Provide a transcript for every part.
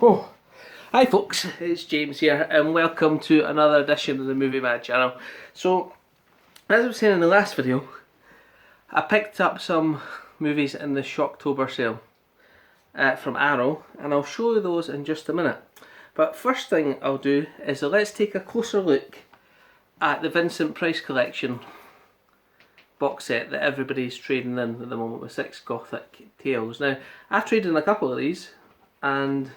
Oh, hi folks, it's James here and welcome to another edition of the Movie Mad channel. So, as I was saying in the last video, I picked up some movies in the Shocktober sale from Arrow, and I'll show you those in just a minute. But first thing I'll do is let's take a closer look at the Vincent Price collection box set that everybody's trading in at the moment with 6 Gothic tales. Now, I've traded in a couple of these and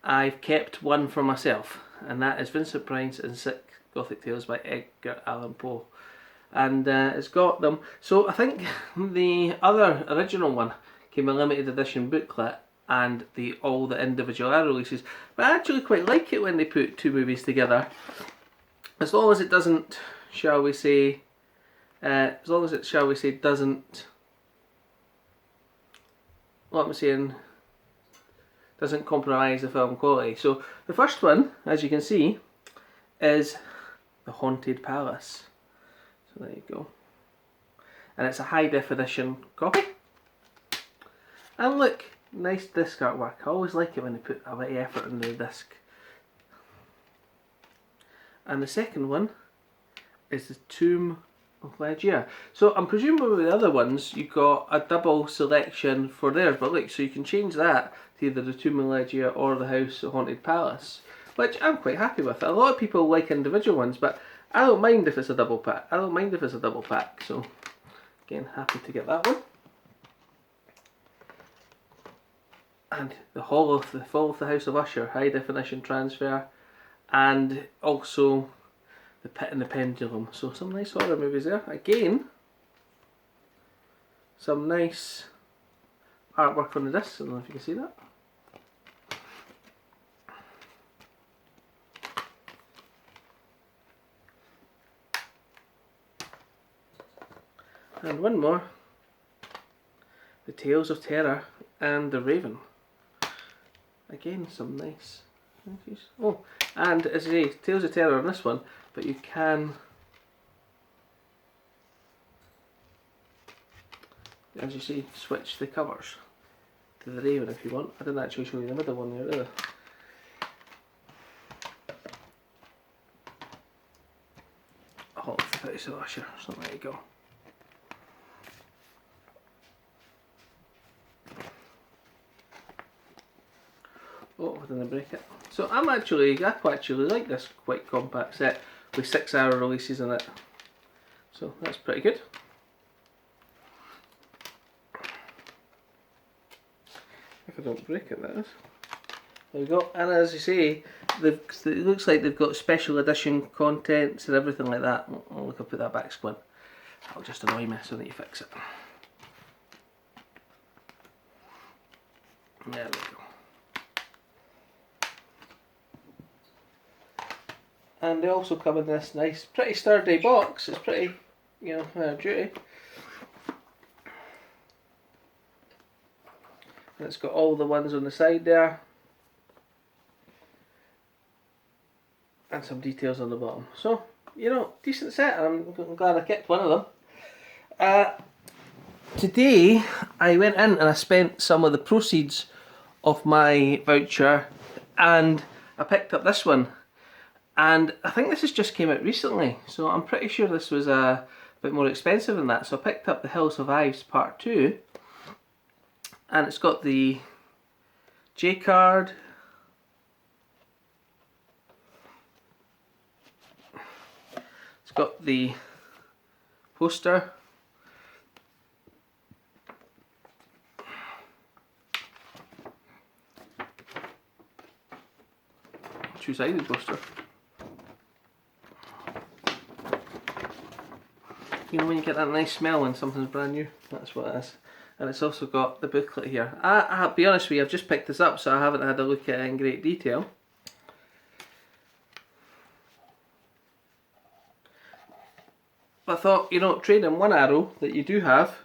I've kept one for myself, and that is Vincent Price and 6 Gothic Tales by Edgar Allan Poe. And it's got them. So I think the other original one came a limited edition booklet and all the individual Arrow releases. But I actually quite like it when they put two movies together, as long as it doesn't, shall we say, doesn't, what am I saying? Doesn't compromise the film quality. So the first one, as you can see, is The Haunted Palace. So there you go. And it's a high definition copy. And look, nice disc artwork. I always like it when they put a bit of effort into the disc. And the second one is The Tomb of Legia. So I'm presuming with the other ones you got a double selection for theirs, but look, so you can change that to either The Tomb of Legia or The House of Haunted Palace, which I'm quite happy with. A lot of people like individual ones, but I don't mind if it's a double pack. So again, happy to get that one. And the Fall of the House of Usher, high definition transfer, and also The Pit and the Pendulum. So some nice horror movies there. Again, some nice artwork on the disc. I don't know if you can see that. And one more, The Tales of Terror and the Raven. Again, some nice. Oh, and as I say, Tales of Terror on this one, but you can, as you see, switch the covers to the Raven if you want. I didn't actually show you the middle one there either. Oh, the House of Usher, so there you go. Oh, I didn't break it. So I actually like this quite compact set with 6 Arrow releases in it. So that's pretty good. If I don't break it, that is. There we go. And as you say, it looks like they've got special edition contents and everything like that. Oh, look, I'll put that back squint. That'll just annoy me, so I need to fix it. There we go. And they also come in this nice, pretty sturdy box. It's pretty, you know, duty. And it's got all the ones on the side there. And some details on the bottom. So, you know, decent set. I'm glad I kept one of them. Today, I went in and I spent some of the proceeds of my voucher and I picked up this one. And I think this has just came out recently, so I'm pretty sure this was a bit more expensive than that. So I picked up The Hill Survives Part 2, and it's got the J card, it's got the poster, two-sided poster. You know when you get that nice smell when something's brand new? That's what it is. And it's also got the booklet here. I'll be honest with you, I've just picked this up, so I haven't had a look at it in great detail. But I thought, you know, trade in one Arrow that you do have,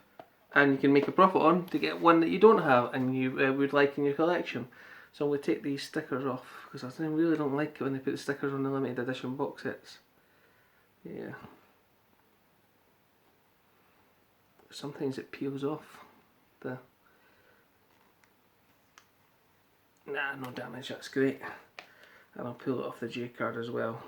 and you can make a profit on, to get one that you don't have and you would like in your collection. So I'm going to take these stickers off, because I really don't like it when they put the stickers on the limited edition box sets. Yeah. Sometimes it peels off. No, Nah, no damage, that's great. And I'll pull it off the J card as well.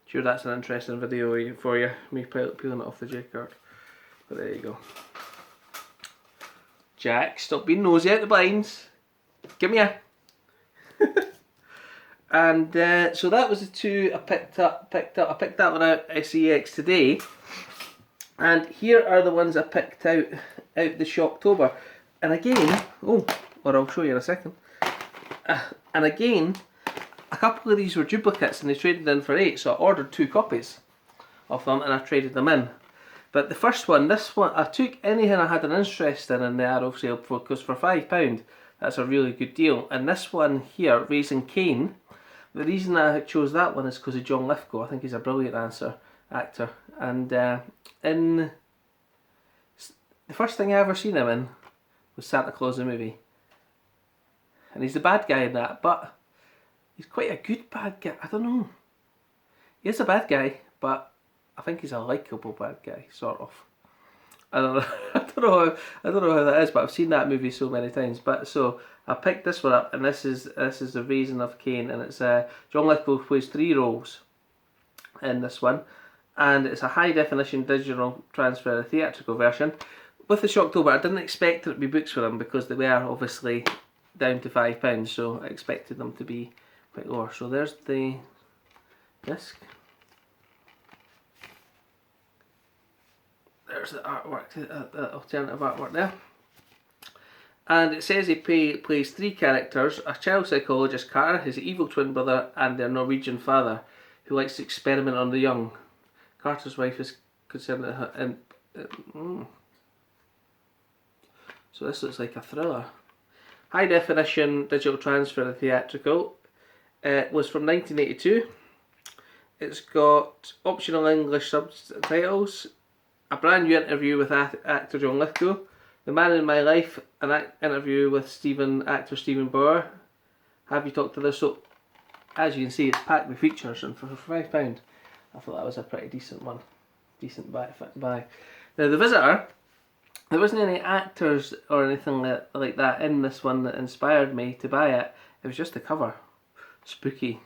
Sure, that's an interesting video for you, me peeling it off the J card. But there you go. Jack, stop being nosy out the blinds. Give me a. And so that was the two I picked up. I picked that one out at CEX today. And here are the ones I picked out the Shocktober. And again, or I'll show you in a second. And again, a couple of these were duplicates and they traded in for 8, so I ordered 2 copies of them and I traded them in. But the first one, this one, I took anything I had an interest in the Arrow sale because for £5, that's a really good deal. And this one here, Raising Cain, the reason I chose that one is because of John Lithgow. I think he's a brilliant actor. And in the first thing I ever seen him in was Santa Claus the movie. And he's the bad guy in that, but he's quite a good bad guy. I don't know. He is a bad guy, but I think he's a likeable bad guy, sort of. I don't know. I don't know how that is, but I've seen that movie so many times. But so I picked this one up, and this is the Raising of Cain, and it's John Lithgow plays 3 roles in this one, and it's a high definition digital transfer, a theatrical version. With the Shocktober, I didn't expect there to be books for them because they were obviously down to £5, so I expected them to be quite lower. So there's the disc. There's the artwork, the alternative artwork there. And it says he plays 3 characters: a child psychologist, Carter, his evil twin brother, and their Norwegian father, who likes to experiment on the young. Carter's wife is concerned that her... So this looks like a thriller. High definition digital transfer of theatrical. It was from 1982. It's got optional English subtitles, a brand new interview with actor John Lithgow, The Man in My Life, an interview with actor Stephen Bauer. Have You Talked to This? So, as you can see, it's packed with features, and for £5, I thought that was a pretty decent one. Decent buy. Now, The Visitor, there wasn't any actors or anything like that in this one that inspired me to buy it. It was just the cover. Spooky.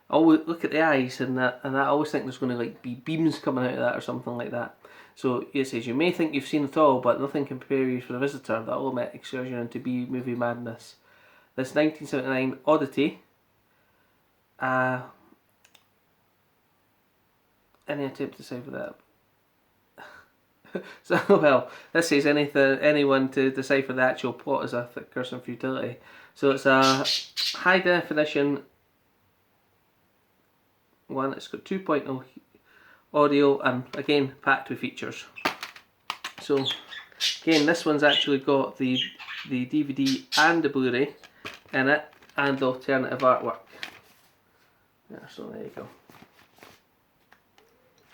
Always look at the eyes, and I always think there's going to be beams coming out of that or something like that. So it says, you may think you've seen it all, but nothing can prepare you for The Visitor, the ultimate excursion into B-movie madness. This 1979 oddity. Any attempt to decipher that? So, well, this says anyone to decipher the actual plot is a thick curse and futility. So it's a high definition one. It's got 2.0 audio and again packed with features. So again, this one's actually got the DVD and the Blu-ray in it and the alternative artwork. Yeah, so there you go.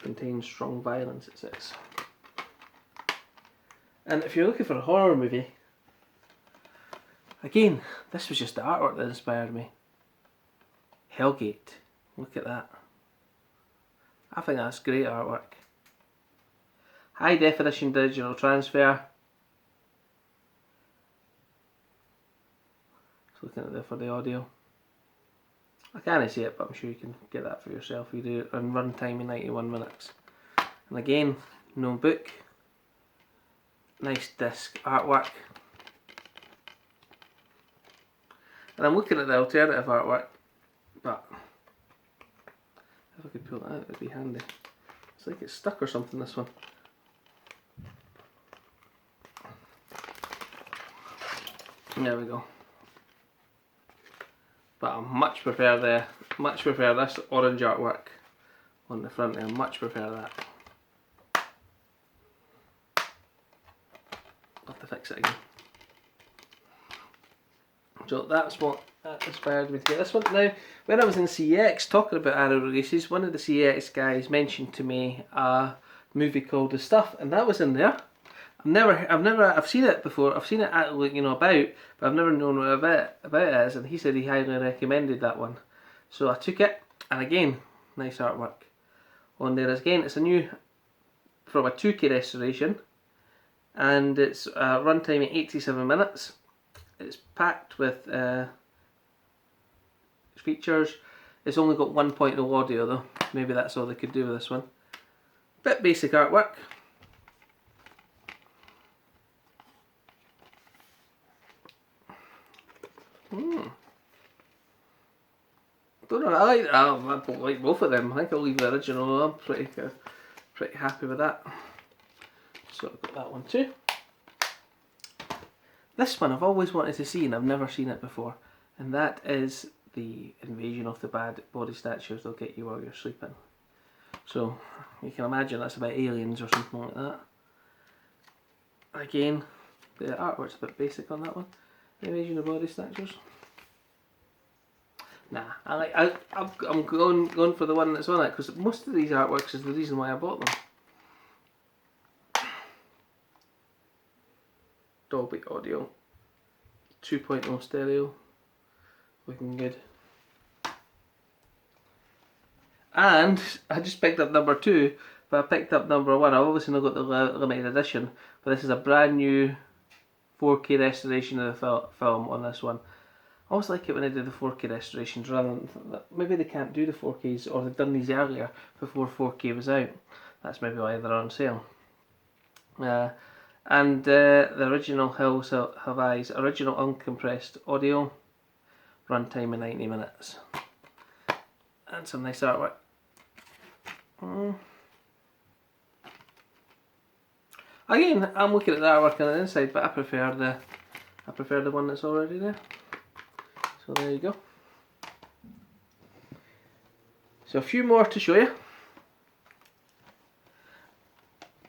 Contains strong violence, it says. And if you're looking for a horror movie, again, this was just the artwork that inspired me. Hellgate, look at that. I think that's great artwork. High definition digital transfer. Just looking at there for the audio. I can't see it, but I'm sure you can get that for yourself. You do it on run time in 91 minutes. And again, no book. Nice disc artwork. And I'm looking at the alternative artwork, but if I could pull that out, it'd be handy. It's like it's stuck or something, this one. There we go. But I much prefer this orange artwork on the front there. Much prefer that. I'll have to fix it again. So that's what inspired me to get this one. Now, when I was in CEX talking about Arrow releases, one of the CEX guys mentioned to me a movie called The Stuff, and that was in there. I've seen it before. I've seen it about, but I've never known what about it is. And he said he highly recommended that one, so I took it. And again, nice artwork on there. Again, it's a new from a 2K restoration. and it's runtime at 87 minutes. It's packed with features. It's only got 1.0 audio though. Maybe that's all they could do with this one. Bit basic artwork. Don't know. I like both of them. I think I'll leave the original. I'm pretty happy with that. So I've got that one too. This one I've always wanted to see and I've never seen it before, and that is the invasion of the bad body snatchers. They'll get you while you're sleeping. So you can imagine that's about aliens or something like that. Again, the artwork's a bit basic on that one. Invasion of body snatchers. Nah, I'm going for the one that's on it because most of these artworks is the reason why I bought them. Dolby Audio, 2.0 stereo, looking good. And I just picked up number 2, but I picked up number 1. I've obviously not got the limited edition, but this is a brand new 4K restoration of the film on this one. I always like it when they do the 4K restorations rather than, maybe they can't do the 4Ks or they've done these earlier before 4K was out. That's maybe why they're on sale. And the original Hills Have Eyes, original uncompressed audio, runtime of 90 minutes. And some nice artwork. Again, I'm looking at the artwork on the inside, but I prefer the one that's already there. So there you go. So a few more to show you.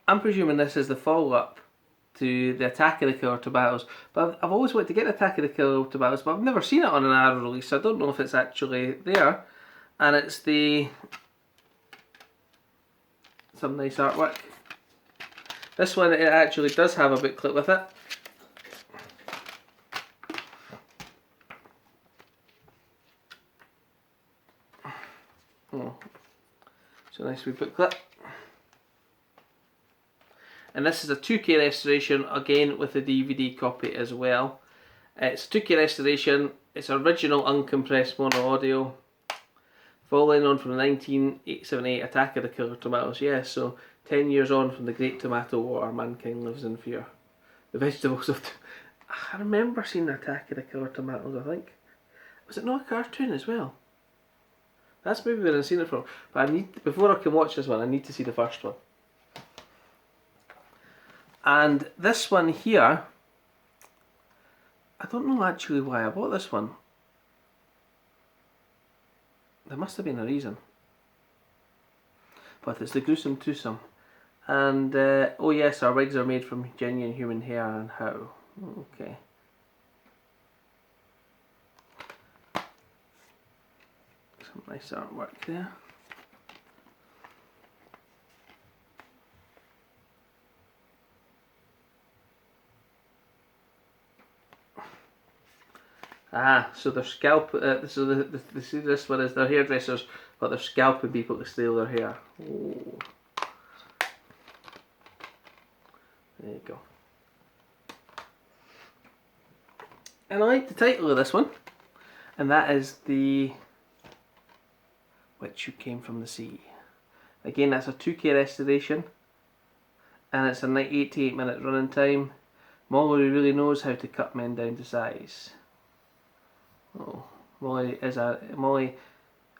I'm presuming this is the follow-up to the Attack of the Killer Tomatoes, but I've always wanted to get the Attack of the Killer Tomatoes, but I've never seen it on an Arrow release, so I don't know if it's actually there. And it's some nice artwork. This one, it actually does have a booklet with it. Oh, it's a nice wee booklet. And this is a 2K restoration, again with a DVD copy as well. It's a 2K restoration, it's original uncompressed mono audio, following on from the 1978 Attack of the Killer Tomatoes. Yes, so 10 years on from the Great Tomato War, mankind lives in fear. The vegetables of... I remember seeing the Attack of the Killer Tomatoes, I think. Was it not a cartoon as well? That's maybe where I've seen it from. But before I can watch this one, I need to see the first one. And this one here, I don't know actually why I bought this one. There must have been a reason. But it's the Gruesome Twosome. And, oh yes, our wigs are made from genuine human hair and how. Okay. Some nice artwork there. Ah, so they're so this one is their hairdressers, but they're scalping people to steal their hair. Oh. There you go. And I like the title of this one, and that is The Witch Who Came From the Sea. Again, that's a 2K restoration, and it's a 88-minute running time. Molly really knows how to cut men down to size. Oh, Molly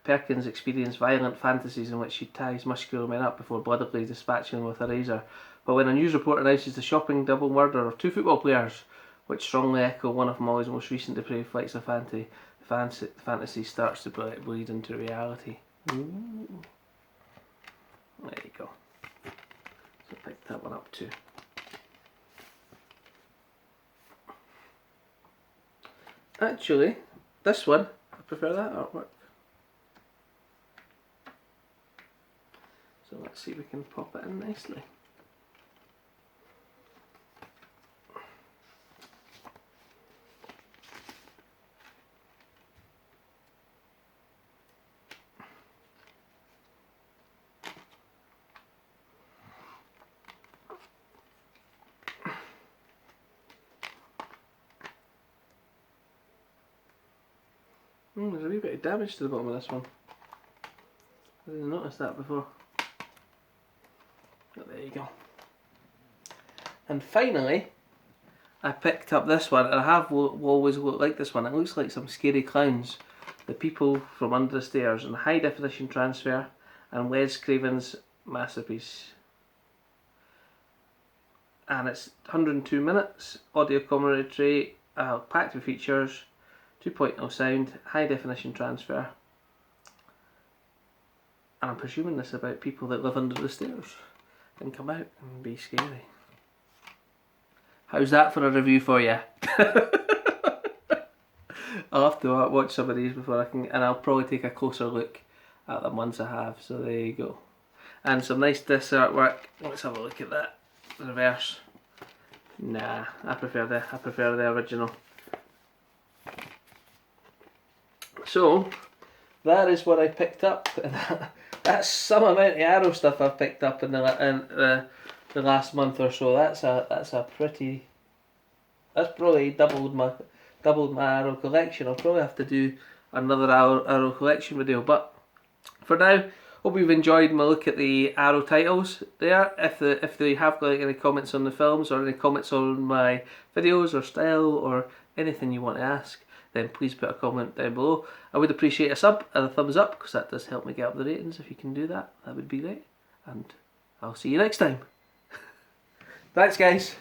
Perkins experienced violent fantasies in which she ties muscular men up before bloodily dispatching them with a razor. But when a news report announces the shocking double murder of 2 football players, which strongly echo one of Molly's most recent depraved flights of fantasy, the fantasy starts to bleed into reality. Ooh. There you go. So I picked that one up too. Actually, this one, I prefer that artwork. So let's see if we can pop it in nicely. There's a wee bit of damage to the bottom of this one. I didn't notice that before. But there you go. And finally, I picked up this one, and I have always liked this one. It looks like some scary clowns. The People from Under the Stairs, and high definition transfer, and Wes Craven's masterpiece. And it's 102 minutes, audio commentary, packed with features, 2.0 sound, high definition transfer. And I'm presuming this is about people that live under the stairs and come out and be scary. How's that for a review for you? I'll have to watch some of these before I can, and I'll probably take a closer look at them once I have. So there you go. And some nice disc artwork. Let's have a look at that. The reverse. Nah, I prefer the original. So that is what I picked up. That's some amount of Arrow stuff I've picked up in the last month or so. That's probably doubled my Arrow collection. I'll probably have to do another Arrow collection video, but for now, hope you've enjoyed my look at the Arrow titles there. If they have got any comments on the films or any comments on my videos or style or anything you want to ask, then please put a comment down below. I would appreciate a sub and a thumbs up, because that does help me get up the ratings. If you can do that, that would be great. And I'll see you next time. Thanks guys.